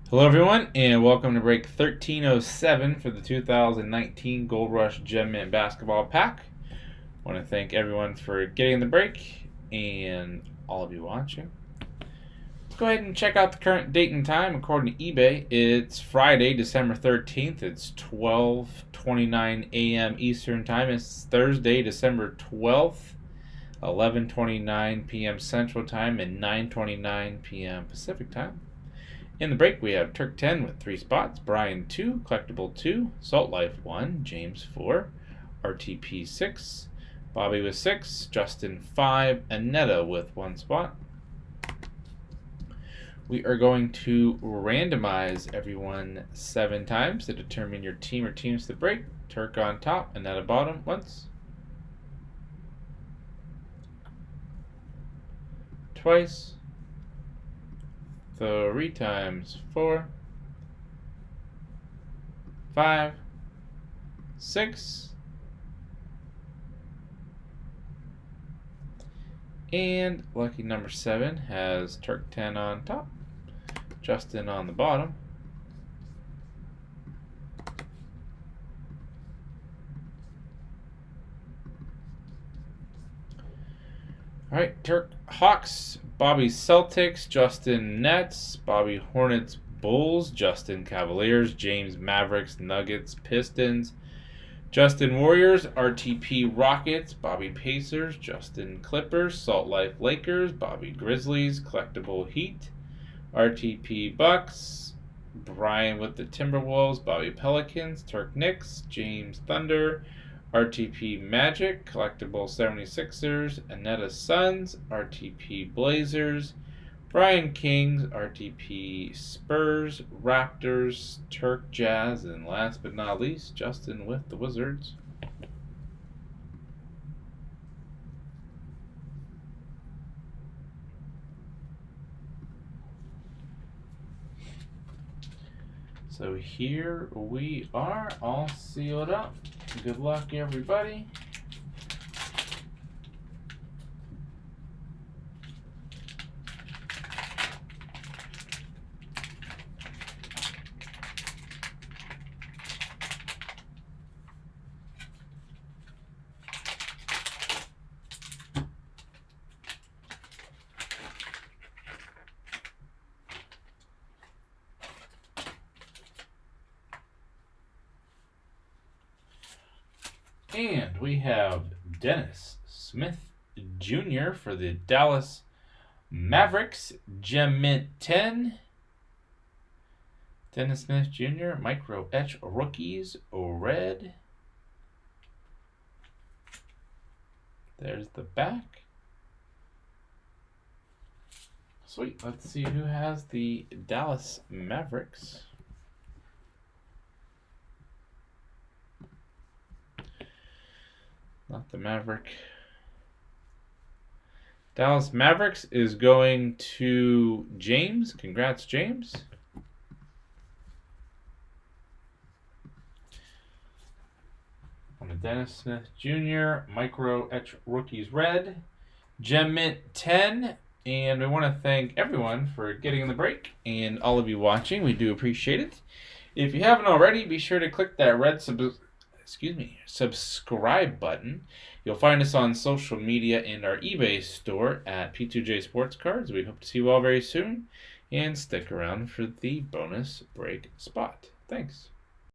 Hello everyone, and welcome to break 1307 for the 2019 Gold Rush Gem Mint Basketball Pack. I want to thank everyone for getting the break and all of you watching. Let's go ahead and check out the current date and time according to eBay. It's Friday, December 13th. It's 12:29 a.m. Eastern Time. It's Thursday, December 12th, 11:29 p.m. Central Time and 9:29 p.m. Pacific Time. In the break, we have Turk 10 with 3 spots, Brian 2, Collectible 2, Salt Life 1, James 4, RTP 6, Bobby with 6, Justin 5, Anetta with 1 spot. We are going to randomize everyone 7 times to determine your team or teams to break. Turk on top, Anetta bottom once, twice, 3 times, 4, 5, 6, and lucky number 7 has Turk 10 on top, Justin on the bottom. Alright, Turk Hawks, Bobby Celtics, Justin Nets, Bobby Hornets Bulls, Justin Cavaliers, James Mavericks, Nuggets, Pistons, Justin Warriors, RTP Rockets, Bobby Pacers, Justin Clippers, Salt Life Lakers, Bobby Grizzlies, Collectible Heat, RTP Bucks, Brian with the Timberwolves, Bobby Pelicans, Turk Knicks, James Thunder, RTP Magic, Collectible 76ers, Anetta Suns, RTP Blazers, Brian Kings, RTP Spurs, Raptors, Turk Jazz, and last but not least, Justin with the Wizards. So here we are, all sealed up. Good luck, everybody. And we have Dennis Smith Jr. for the Dallas Mavericks, Gem Mint 10. Dennis Smith Jr., Micro Etch Rookies, red. There's the back. Sweet. Let's see who has the Dallas Mavericks. Not the Maverick. Dallas Mavericks is going to James. Congrats, James. On the Dennis Smith Jr. Micro Etch Rookies red. Gem Mint 10. And we want to thank everyone for getting in the break and all of you watching. We do appreciate it. If you haven't already, be sure to click that red subscribe button. You'll find us on social media and our eBay store at P2J Sports Cards. We hope to see you all very soon, and stick around for the bonus break spot. Thanks.